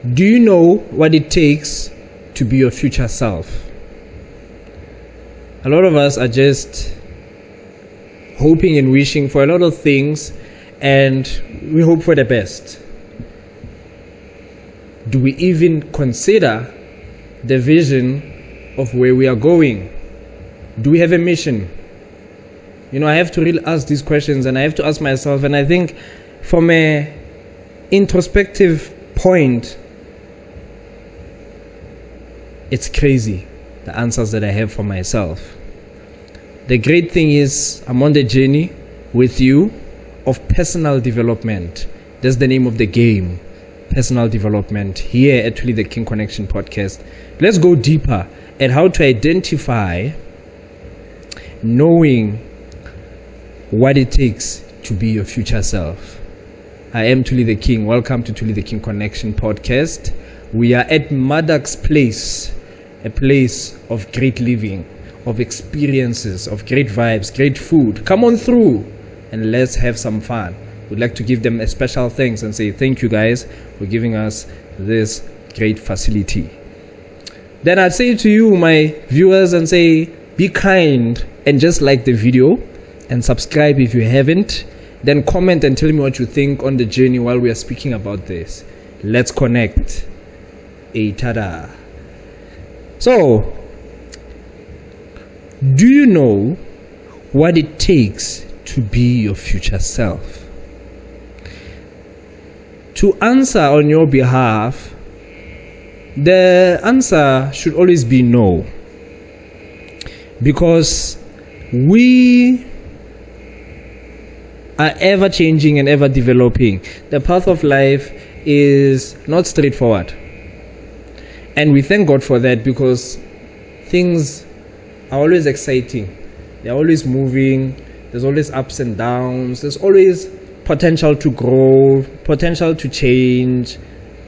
Do you know what it takes to be your future self? A lot of us are just hoping and wishing for a lot of things, and we hope for the best. Do we even consider the vision of where we are going? Do we have a mission? I have to really ask these questions, and I have to ask myself, and I think from an introspective point, it's crazy, the answers that I have for myself. The great thing is I'm on the journey with you of personal development. That's the name of the game, personal development, here at Thuli the King Connection podcast. Let's go deeper at how to identify knowing what it takes to be your future self. I am Thuli the King. Welcome to Thuli the King Connection podcast. We are at Madak's place, a place of great living, of experiences, of great vibes, great food. Come on through and let's have some fun. We'd like to give them a special thanks and say thank you guys for giving us this great facility. Then I'd say to you, my viewers, and say be kind and just like the video and subscribe if you haven't. Then comment and tell me what you think on the journey while we are speaking about this. Let's connect. Tada. So, do you know what it takes to be your future self? To answer on your behalf, the answer should always be no. Because we are ever changing and ever developing. The path of life is not straightforward. And we thank God for that, because things are always exciting. They're always moving. There's always ups and downs. There's always potential to grow, potential to change,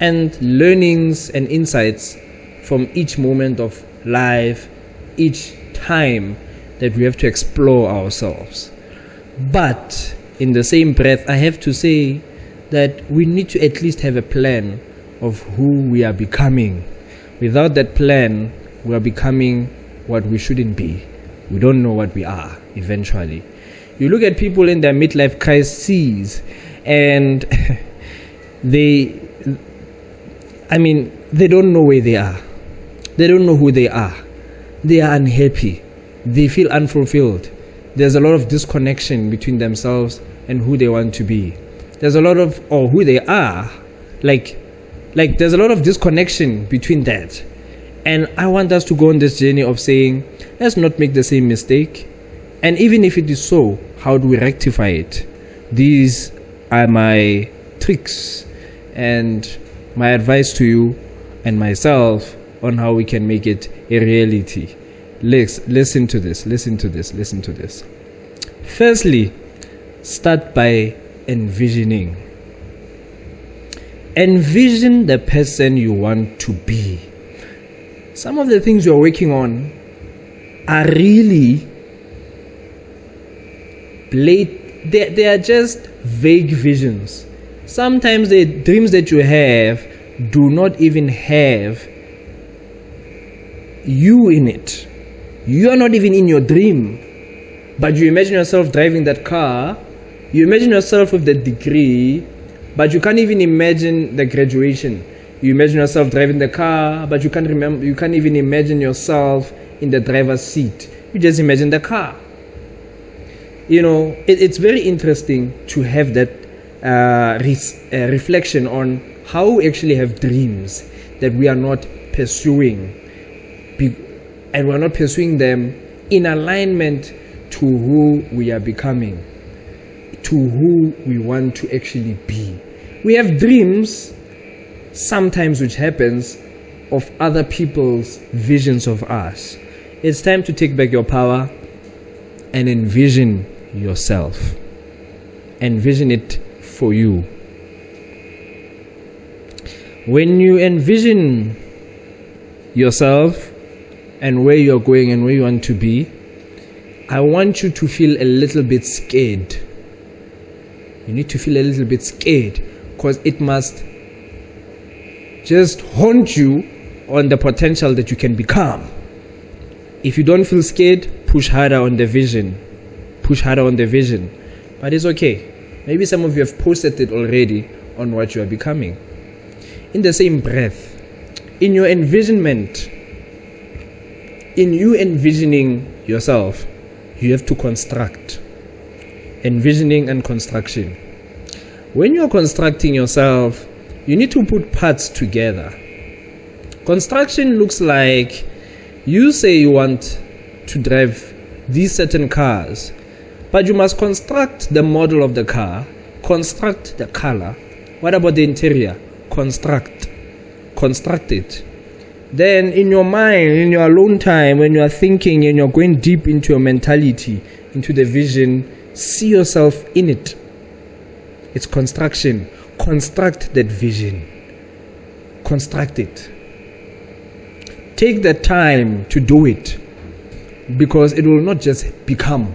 and learnings and insights from each moment of life, each time that we have to explore ourselves. But in the same breath, I have to say that we need to at least have a plan of who we are becoming. Without that plan, we are becoming what we shouldn't be. We don't know what we are eventually. You look at people in their midlife crises, and they don't know where they are. They don't know who they are. They are unhappy. They feel unfulfilled. There's a lot of disconnection between themselves and who they want to be. There's a lot of, or who they are, like there's a lot of disconnection between that. And I want us to go on this journey of saying, let's not make the same mistake. And even if it is so, how do we rectify it? These are my tricks and my advice to you and myself on how we can make it a reality. Listen to this. Firstly, start by envisioning. Envision the person you want to be. Some of the things you're working on are really they are just vague visions. Sometimes the dreams that you have do not even have you in it. You are not even in your dream, but you imagine yourself driving that car. You imagine yourself with the degree, but you can't even imagine the graduation. You imagine yourself driving the car, but you can't even imagine yourself in the driver's seat. You just imagine the car. It's very interesting to have that reflection on how we actually have dreams that we are not pursuing. And we're not pursuing them in alignment to who we are becoming, to who we want to actually be. We have dreams sometimes which happens of other people's visions of us. It's time to take back your power and envision yourself. Envision it for you. When you envision yourself and where you're going and where you want to be, I want you to feel a little bit scared. You need to feel a little bit scared, because it must just haunt you on the potential that you can become. If you don't feel scared, push harder on the vision. Push harder on the vision. But it's okay. Maybe some of you have posted it already on what you are becoming. In the same breath, in your envisionment, in you envisioning yourself, you have to construct. Envisioning and construction. When you're constructing yourself, you need to put parts together. Construction looks like you say you want to drive these certain cars, but you must construct the model of the car, construct the color. What about the interior? Construct it. Then in your mind, in your alone time, when you are thinking and you're going deep into your mentality, into the vision, see yourself in it. It's construction. Construct that vision. Construct it. Take the time to do it, because it will not just become.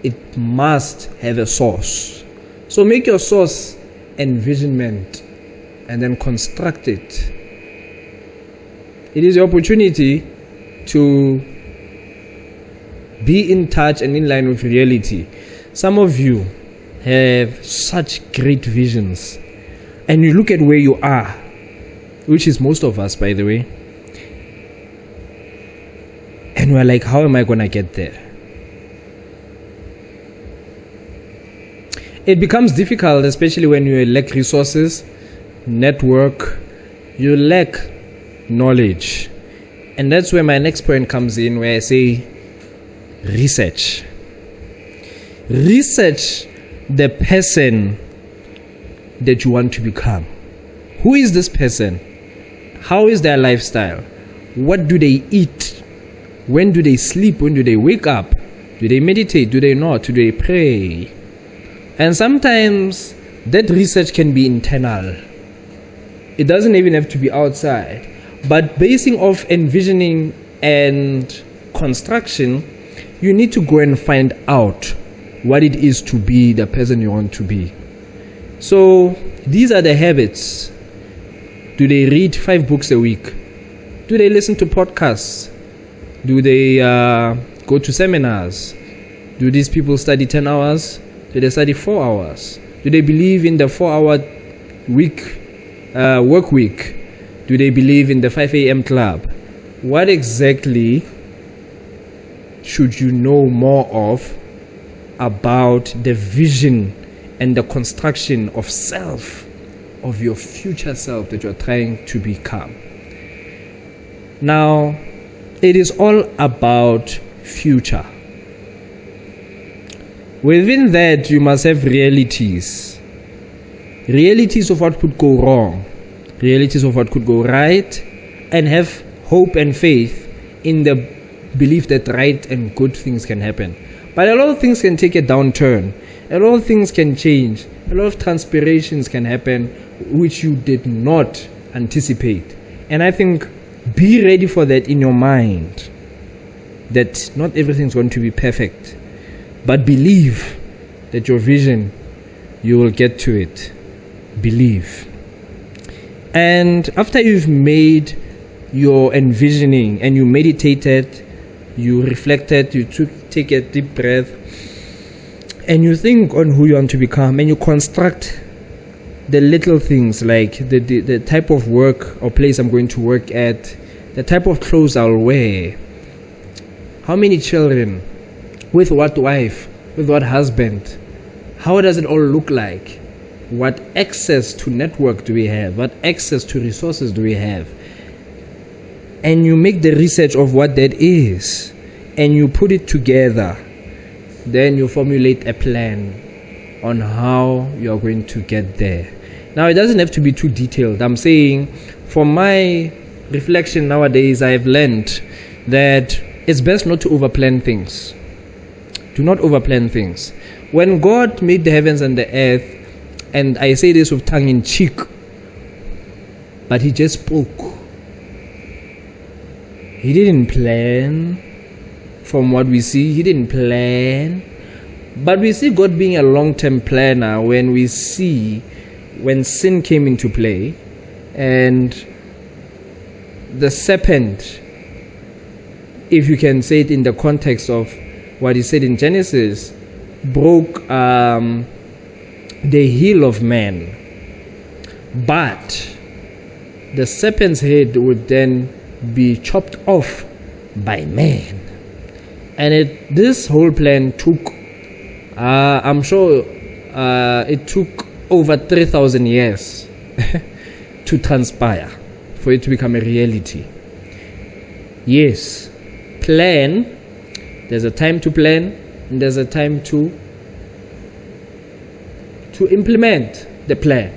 It must have a source. So make your source envisionment and then construct it. It is your opportunity to be in touch and in line with reality. Some of you have such great visions, and you look at where you are, which is most of us, by the way, and we're like, how am I going to get there? It becomes difficult, especially when you lack resources, network, you lack knowledge. And that's where my next point comes in, where I say research. Research the person that you want to become. Who is this person? How is their lifestyle? What do they eat? When do they sleep? When do they wake up? Do they meditate? Do they not? Do they pray? And sometimes that research can be internal. It doesn't even have to be outside. But basing off envisioning and construction, you need to go and find out what it is to be the person you want to be. So these are the habits. Do they read 5 books a week? Do they listen to podcasts? Do they go to seminars? Do these people study 10 hours? Do they study 4 hours? Do they believe in the 4-hour work week? Do they believe in the 5 a.m. club? What exactly should you know more of about the vision and the construction of self, of your future self that you're trying to become? Now, it is all about future. Within that, you must have realities. Realities of what could go wrong. Realities of what could go right. And have hope and faith in the belief that right and good things can happen. But a lot of things can take a downturn. A lot of things can change. A lot of transpirations can happen which you did not anticipate. And I think be ready for that in your mind, that not everything's going to be perfect, but believe that your vision, you will get to it. Believe. And after you've made your envisioning and you meditated, you reflected, you take a deep breath, and you think on who you want to become, and you construct the little things like the type of work or place I'm going to work at, the type of clothes I'll wear, how many children, with what wife, with what husband, how does it all look like? What access to network do we have? What access to resources do we have? And you make the research of what that is, and you put it together. Then you formulate a plan on how you're going to get there. Now, it doesn't have to be too detailed. I'm saying, from my reflection nowadays, I've learned that it's best not to overplan things. Do not overplan things. When God made the heavens and the earth, and I say this with tongue in cheek, but He just spoke. He didn't plan. From what we see, He didn't plan. But we see God being a long-term planner when we see when sin came into play, And the serpent, if you can say it in the context of what he said in Genesis, broke the heel of man. But the serpent's head would then be chopped off by man. And this whole plan took, I'm sure it took over 3,000 years to transpire, for it to become a reality. Yes, plan. There's a time to plan, and there's a time to implement the plan.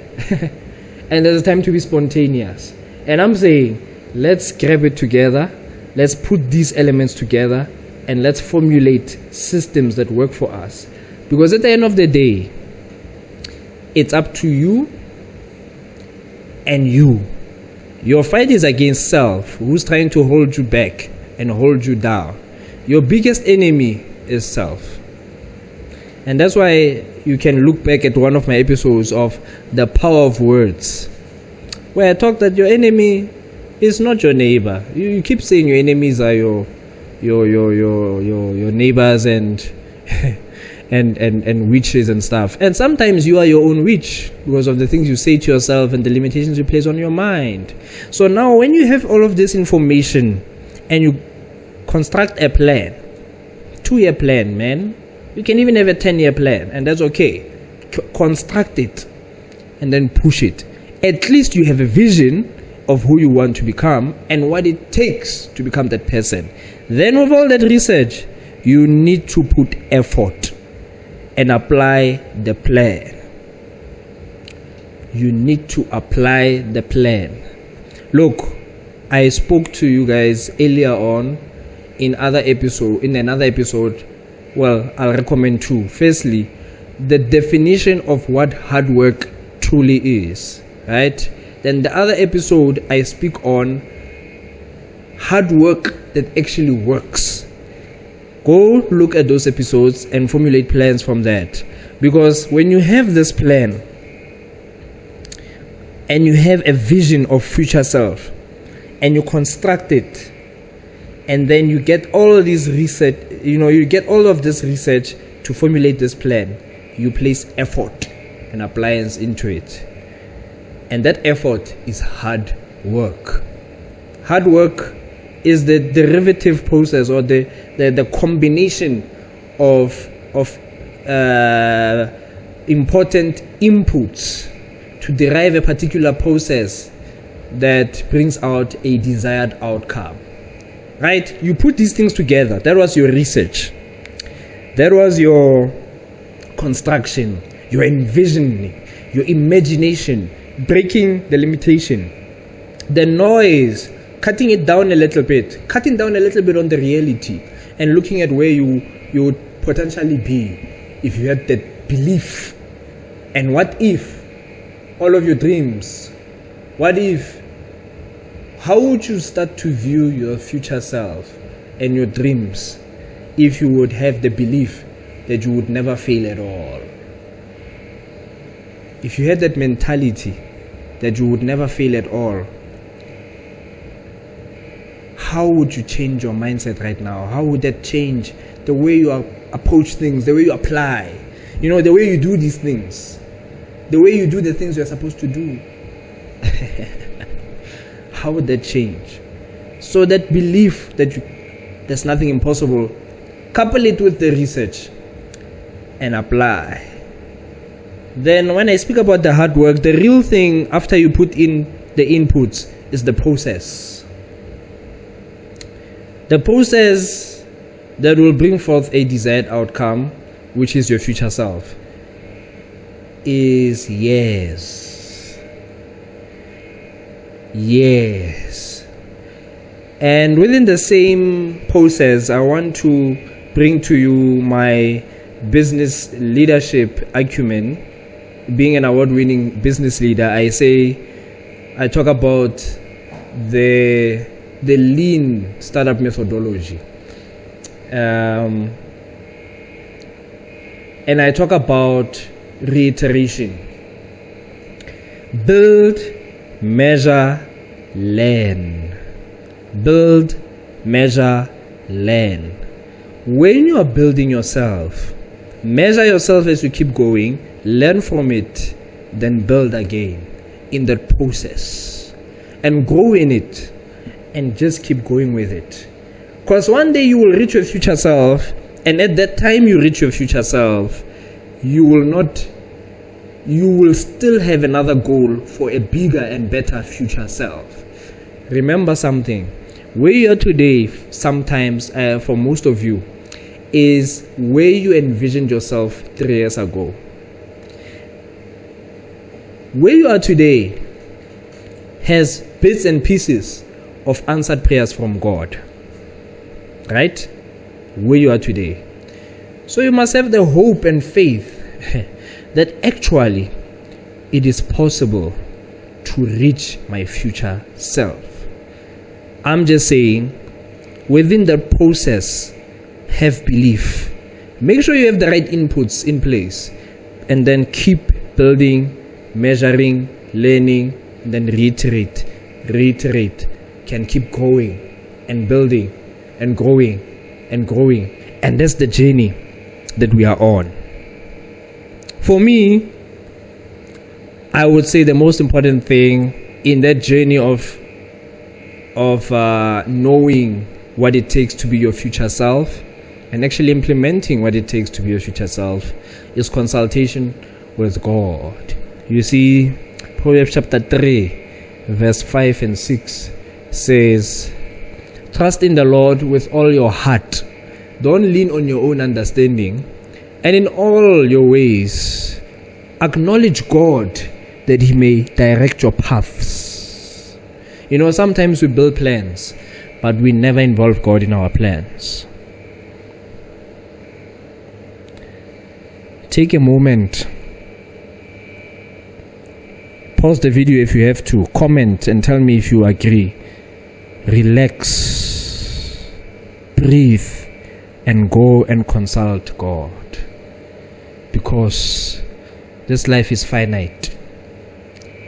And there's a time to be spontaneous. And I'm saying, let's grab it together, let's put these elements together, and let's formulate systems that work for us. Because at the end of the day, it's up to you and you. Your fight is against self, who's trying to hold you back and hold you down. Your biggest enemy is self. And that's why you can look back at one of my episodes of The Power of Words, where I talk that your enemy is not your neighbor. You keep saying your enemies are your neighbors and and witches and stuff. And sometimes you are your own witch because of the things you say to yourself and the limitations you place on your mind. So now when you have all of this information and you construct a plan, 2-year plan, man. You can even have a 10-year plan, and that's okay. Construct it and then push it. At least you have a vision of who you want to become and what it takes to become that person. Then with all that research, you need to put effort and apply the plan. You need to apply the plan. Look, I spoke to you guys earlier on in another episode. Well, I'll recommend 2. Firstly, the definition of what hard work truly is, right? Then the other episode, I speak on hard work that actually works. Go look at those episodes and formulate plans from that. Because when you have this plan and you have a vision of future self and you construct it, and then you get all of this research, you get all of this research to formulate this plan. You place effort and appliance into it. And that effort is hard work. Hard work is the derivative process or the combination of important inputs to derive a particular process that brings out a desired outcome. Right? You put these things together. That was your research. That was your construction, your envisioning, your imagination, breaking the limitation, the noise, cutting down a little bit on the reality, and looking at where you would potentially be if you had that belief. And what if all of your dreams? What if? How would you start to view your future self and your dreams if you would have the belief that you would never fail at all? If you had that mentality that you would never fail at all, how would you change your mindset right now? How would that change the way you approach things, the way you apply, the way you do these things, the way you do the things you're supposed to do? How would that change? So that belief that there's nothing impossible, couple it with the research and apply. Then when I speak about the hard work, the real thing after you put in the inputs is the process. The process that will bring forth a desired outcome, which is your future self, is years. Yes. And within the same process, I want to bring to you my business leadership acumen. Being an award-winning business leader, I talk about the lean startup methodology. And I talk about reiteration. Build, measure, learn. Build, measure, learn. When you are building yourself, measure yourself as you keep going, learn from it, then build again in that process and grow in it and just keep going with it. Because one day you will reach your future self, and at that time you reach your future self, you will still have another goal for a bigger and better future self. Remember something, where you are today, sometimes for most of you, is where you envisioned yourself 3 years ago. Where you are today has bits and pieces of answered prayers from God. Right? Where you are today. So you must have the hope and faith that actually it is possible to reach my future self. I'm just saying, within the process, have belief. Make sure you have the right inputs in place, and then keep building, measuring, learning, and then reiterate, can keep growing and building and growing and growing. And that's the journey that we are on. For me, I would say the most important thing in that journey of knowing what it takes to be your future self and actually implementing what it takes to be your future self is consultation with God. You see, Proverbs chapter 3, verse 5 and 6 says, trust in the Lord with all your heart. Don't lean on your own understanding. And in all your ways, acknowledge God that He may direct your paths. You know, sometimes we build plans, but we never involve God in our plans. Take a moment. Pause the video if you have to. Comment and tell me if you agree. Relax. Breathe. And go and consult God. Because this life is finite.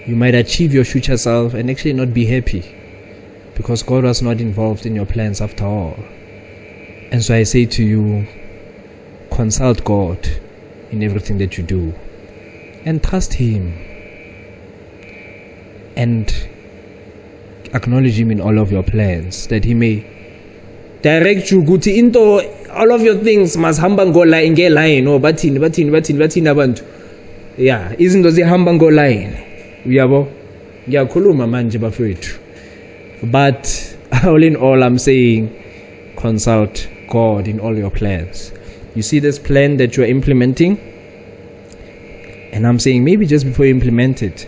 You might achieve your future self and actually not be happy. Because God was not involved in your plans after all. And so I say to you, consult God in everything that you do. And trust Him. And acknowledge Him in all of your plans, that He may direct you guti into all of your things must hamba ngola nge line no bathini abantu yeah izinto zihamba ngo line uyabo ngiyakhuluma manje bafethu. But all in all, I'm saying consult God in all your plans. You see this plan that you're implementing, and I'm saying maybe just before you implement it,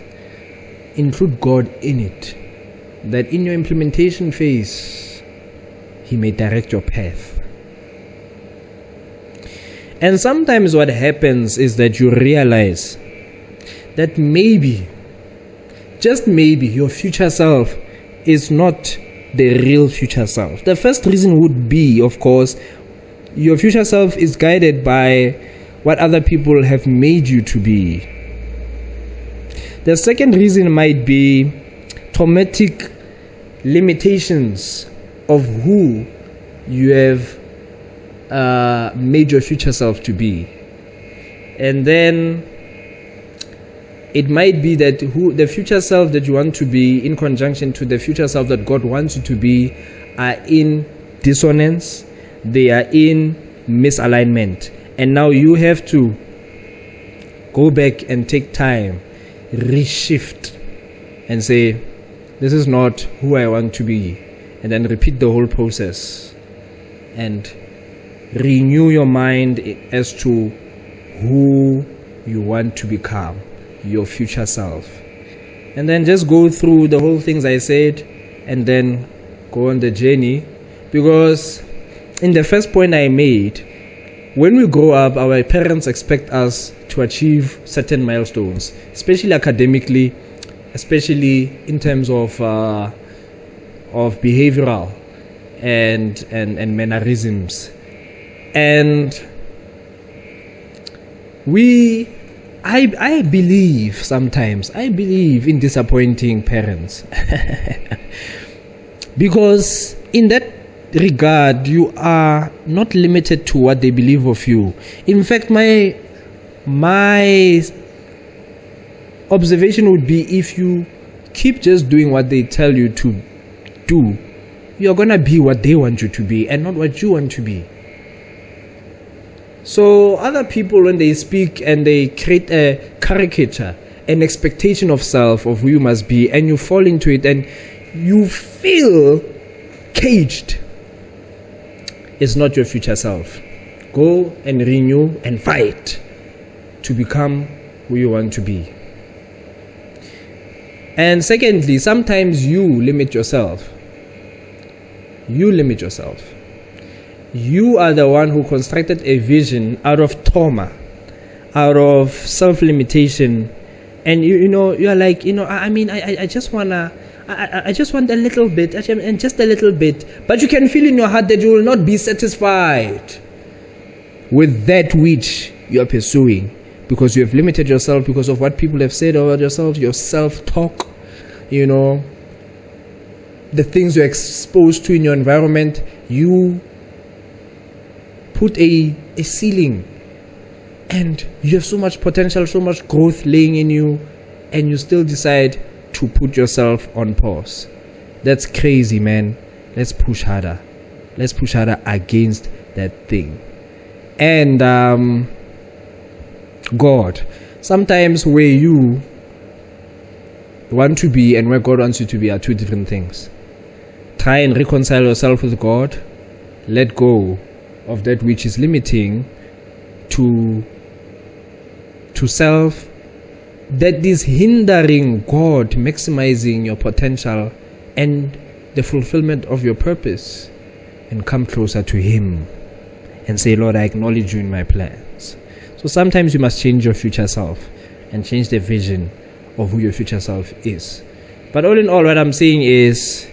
include God in it, that in your implementation phase He may direct your path. And sometimes what happens is that you realize that maybe, just maybe, your future self is not the real future self. The first reason would be, of course, your future self is guided by what other people have made you to be. The second reason might be traumatic limitations of who you have made your future self to be. And then it might be that the future self that you want to be in conjunction to the future self that God wants you to be are in dissonance, they are in misalignment. And now you have to go back and take time, reshift and say, this is not who I want to be. And then repeat the whole process and renew your mind as to who you want to become, your future self. And then just go through the whole things I said and then go on the journey. Because in the first point I made, when we grow up, our parents expect us to achieve certain milestones, especially academically, especially in terms of behavioral and mannerisms. And we I believe sometimes, I believe in disappointing parents. Because in that regard, you are not limited to what they believe of you. In fact, my observation would be, if you keep just doing what they tell you to do, you're gonna be what they want you to be and not what you want to be. So other people, when they speak and they create a caricature, an expectation of self, of who you must be, and you fall into it and you feel caged, it's not your future self. Go and renew and fight to become who you want to be. And secondly, sometimes you limit yourself. You limit yourself. You are the one who constructed a vision out of trauma, out of self-limitation. And you're like, I just want a little bit, and just a little bit. But you can feel in your heart that you will not be satisfied with that which you are pursuing, because you have limited yourself because of what people have said about yourself, your self-talk, the things you're exposed to in your environment. You put a ceiling, and you have so much potential, so much growth laying in you, and you still decide to put yourself on pause. That's crazy, man. Let's push harder. Let's push harder against that thing. And God, sometimes where you want to be and where God wants you to be are two different things. Try and reconcile yourself with God. Let go of that which is limiting to self, that is hindering God maximizing your potential and the fulfillment of your purpose, and come closer to Him and say, Lord, I acknowledge you in my plans. So sometimes you must change your future self and change the vision of who your future self is. But all in all, what I'm saying is,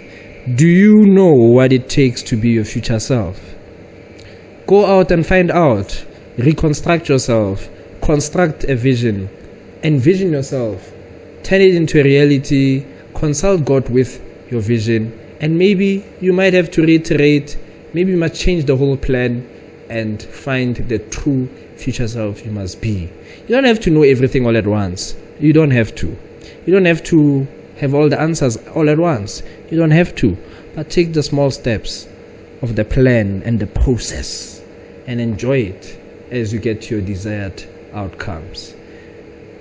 do you know what it takes to be your future self? Go out and find out. Reconstruct yourself. Construct a vision. Envision yourself. Turn it into a reality. Consult God with your vision. And maybe you might have to reiterate. Maybe you must change the whole plan and find the true future self you must be. You don't have to know everything all at once. You don't have to. You don't have to have all the answers all at once. You don't have to. But take the small steps of the plan and the process and enjoy it as you get your desired outcomes.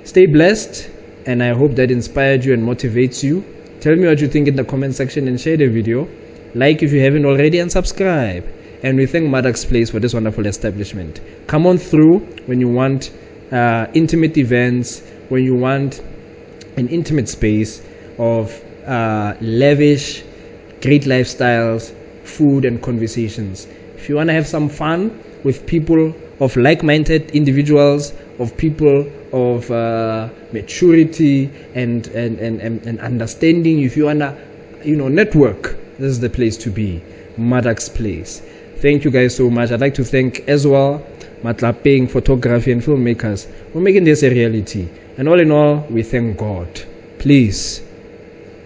Stay blessed, and I hope that inspired you and motivates you. Tell me what you think in the comment section and share the video. Like if you haven't already, and subscribe. And we thank Madak's Place for this wonderful establishment. Come on through when you want intimate events, when you want an intimate space of lavish, great lifestyles, food and conversations. If you want to have some fun with people of like-minded individuals, of people of maturity and understanding, if you want to network, this is the place to be. Madak's Place. Thank you guys so much. I'd like to thank as well Matlapeng Photography and Filmmakers for making this a reality. And all in all, we thank God. Please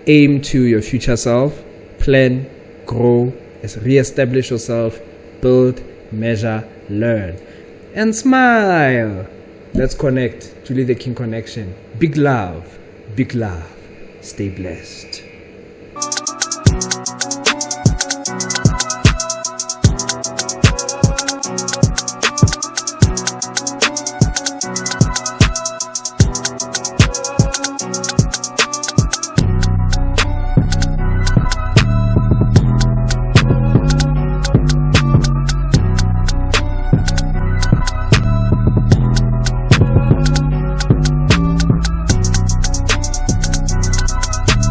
aim to your future self, plan, grow, re-establish yourself, build, measure, learn, and smile. Let's connect. Thuli the King Connection. Big love. Big love. Stay blessed.